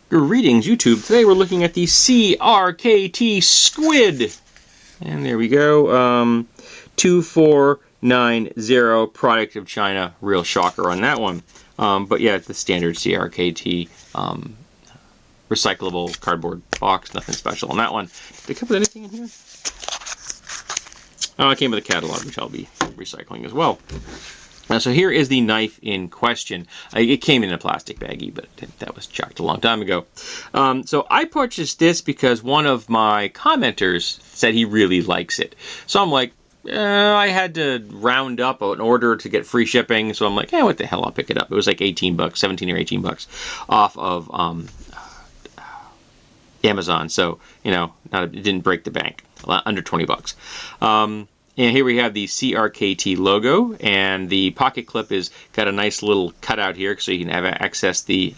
Greetings, YouTube. Today we're looking at the CRKT Squid. And there we go. 2490, product of China. Real shocker on that one. But yeah, it's the standard CRKT recyclable cardboard box. Nothing special on that one. Did it come with anything in here? Oh, it came with a catalog, which I'll be recycling as well. So here is the knife in question. It came in a plastic baggie, but that was chucked a long time ago. So I purchased this because one of my commenters said he really likes it. So I'm like, I had to round up an order to get free shipping. So I'm like, what the hell, I'll pick it up. It was like 18 bucks, 17 or 18 bucks off of Amazon. So, it didn't break the bank. Under 20 bucks. And here we have the CRKT logo, and the pocket clip is got a nice little cutout here so you can have access the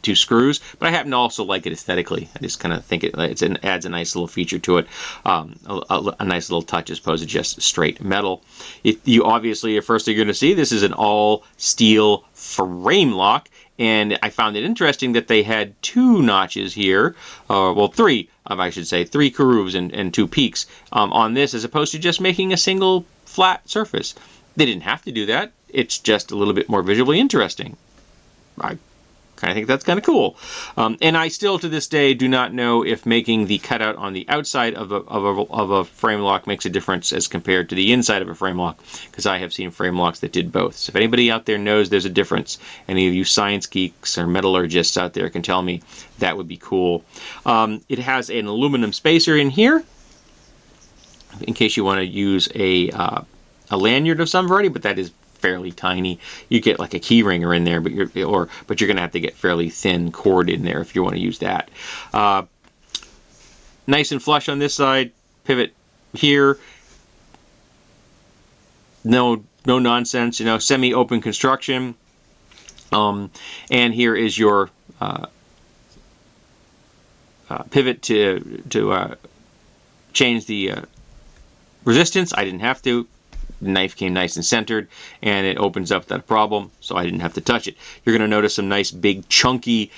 two screws. But I happen to also like it aesthetically. I just kind of think it adds a nice little feature to it, a nice little touch as opposed to just straight metal. You obviously, first thing you're going to see, this is an all steel frame lock. And I found it interesting that they had two notches here, well, three, I should say, three grooves and two peaks on this, as opposed to just making a single flat surface. They didn't have to do that. It's just a little bit more visually interesting. I kind of think that's kind of cool. And I still, to this day, do not know if making the cutout on the outside of a frame lock makes a difference as compared to the inside of a frame lock, because I have seen frame locks that did both. So if anybody out there knows there's a difference, any of you science geeks or metallurgists out there can tell me, that would be cool. It has an aluminum spacer in here, in case you want to use a lanyard of some variety, but that is fairly tiny. You get like a key ringer in there, but you're going to have to get fairly thin cord in there if you want to use that. Nice and flush on this side. Pivot here. No nonsense. Semi-open construction. And here is your pivot to change the resistance. I didn't have to. The knife came nice and centered, and it opens up that problem, so I didn't have to touch it. You're going to notice some nice, big, chunky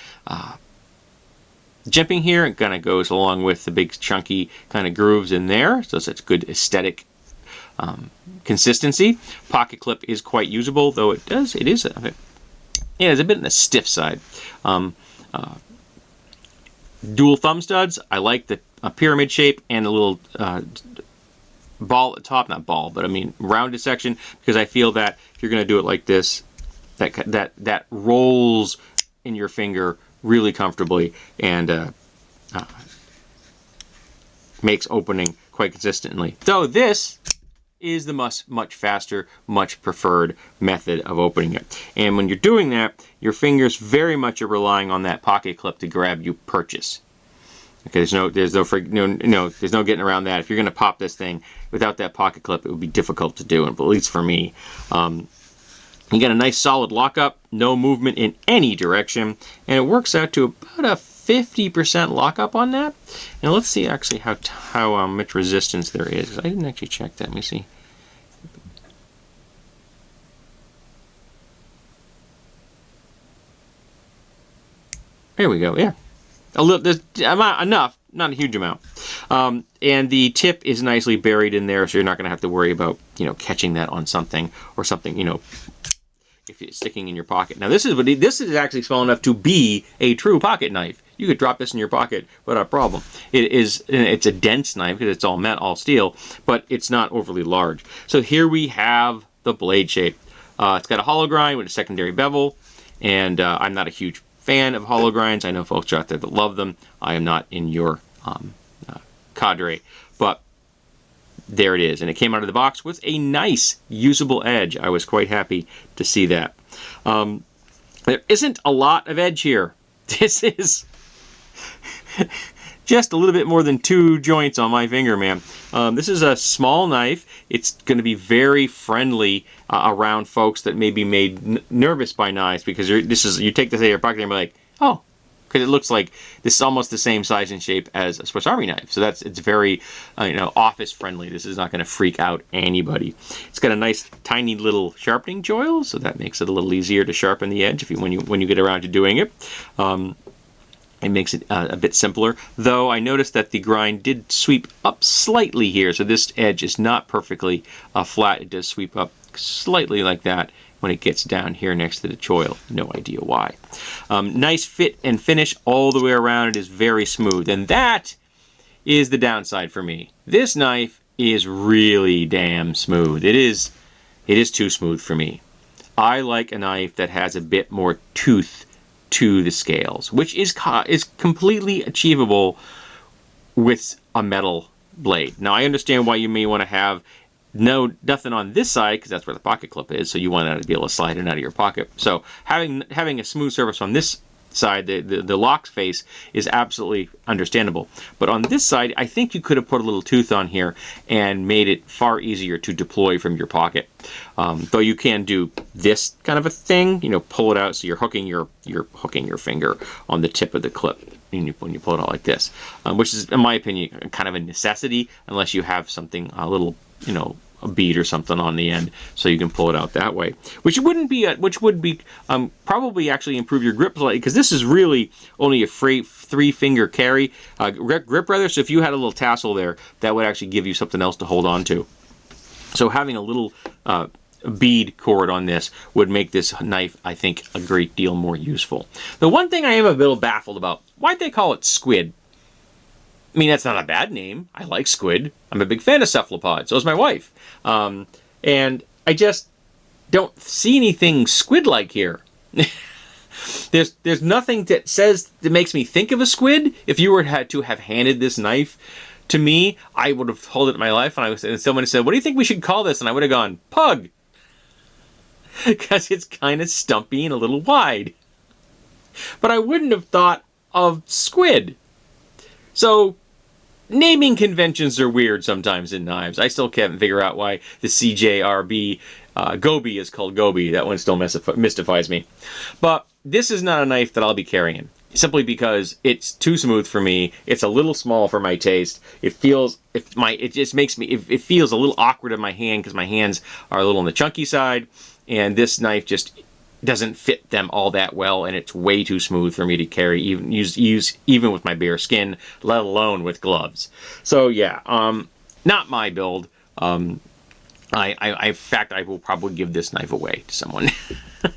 jimping here. It kind of goes along with the big, chunky kind of grooves in there, so it's good aesthetic consistency. Pocket clip is quite usable, though it is it's a bit on the stiff side. Dual thumb studs. I like the pyramid shape and a little ball at the top, not ball, but I mean rounded section, because I feel that if you're going to do it like this, that rolls in your finger really comfortably and makes opening quite consistently. Though this is the much faster, much preferred method of opening it. And when you're doing that, your fingers very much are relying on that pocket clip to grab your purchase. Okay, there's no getting around that. If you're going to pop this thing without that pocket clip, it would be difficult to do, at least for me. You get a nice solid lockup, no movement in any direction, and it works out to about a 50% lockup on that. And let's see actually how much resistance there is. I didn't actually check that. Let me see. There we go. Yeah. A little, there's enough, not a huge amount. And the tip is nicely buried in there, so you're not going to have to worry about, catching that on something or something, if it's sticking in your pocket. Now this is actually small enough to be a true pocket knife. You could drop this in your pocket without a problem. It's a dense knife because it's all steel, but it's not overly large. So here we have the blade shape. It's got a hollow grind with a secondary bevel, and I'm not a huge fan of hollow grinds. I know folks out there that love them. I am not in your cadre, but there it is, and it came out of the box with a nice usable edge. I was quite happy to see that. There isn't a lot of edge here. This is just a little bit more than 2 joints on my finger, man. This is a small knife. It's going to be very friendly around folks that may be made nervous by knives, because you take this out of your pocket and you're like, oh, because it looks like this is almost the same size and shape as a Swiss Army knife. So it's very office friendly. This is not going to freak out anybody. It's got a nice tiny little sharpening joil, so that makes it a little easier to sharpen the edge when you get around to doing it. It makes it a bit simpler, though I noticed that the grind did sweep up slightly here, so this edge is not perfectly flat. It does sweep up slightly like that when it gets down here next to the choil. No idea why. Nice fit and finish all the way around. It is very smooth, and that is the downside for me. This knife is really damn smooth. It is too smooth for me. I like a knife that has a bit more tooth to the scales, which is completely achievable with a metal blade. Now, I understand why you may want to have nothing on this side, because that's where the pocket clip is, so you want that to be able to slide in out of your pocket. So having a smooth surface on this side, the lock face, is absolutely understandable. But on this side, I think you could have put a little tooth on here and made it far easier to deploy from your pocket. Though you can do this kind of a thing, you know, pull it out so you're hooking your finger on the tip of the clip when you pull it out like this, which is, in my opinion, kind of a necessity unless you have something a little, you know, a bead or something on the end, so you can pull it out that way, which would probably actually improve your grip slightly, because this is really only a three-finger carry grip rather. So if you had a little tassel there, that would actually give you something else to hold on to. So having a little bead cord on this would make this knife, I think, a great deal more useful. The one thing I am a little baffled about, why'd they call it Squid? I mean, that's not a bad name. I like squid. I'm a big fan of cephalopods. So is my wife. And I just don't see anything squid-like here. There's nothing that makes me think of a squid. If you were to have handed this knife to me, I would have held it in my life, and someone said, "What do you think we should call this?" And I would have gone, "Pug." Because it's kind of stumpy and a little wide. But I wouldn't have thought of squid. So naming conventions are weird sometimes in knives. I still can't figure out why the CJRB Gobi is called Gobi. That one still mystifies me. But this is not a knife that I'll be carrying, simply because it's too smooth for me. It's a little small for my taste. It feels it feels a little awkward in my hand because my hands are a little on the chunky side, and this knife just doesn't fit them all that well, and it's way too smooth for me to carry, even with my bare skin, let alone with gloves. So yeah, not my build. In fact, I will probably give this knife away to someone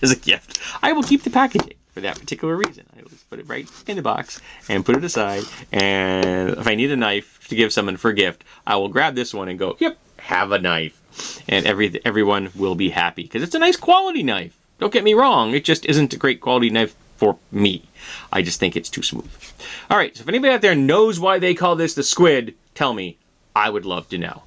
as a gift. I will keep the packaging for that particular reason. I will put it right in the box and put it aside, and if I need a knife to give someone for a gift, I will grab this one and go, yep, have a knife. And everyone will be happy, because it's a nice quality knife. Don't get me wrong, it just isn't a great quality knife for me. I just think it's too smooth. All right, so if anybody out there knows why they call this the Squid, tell me. I would love to know.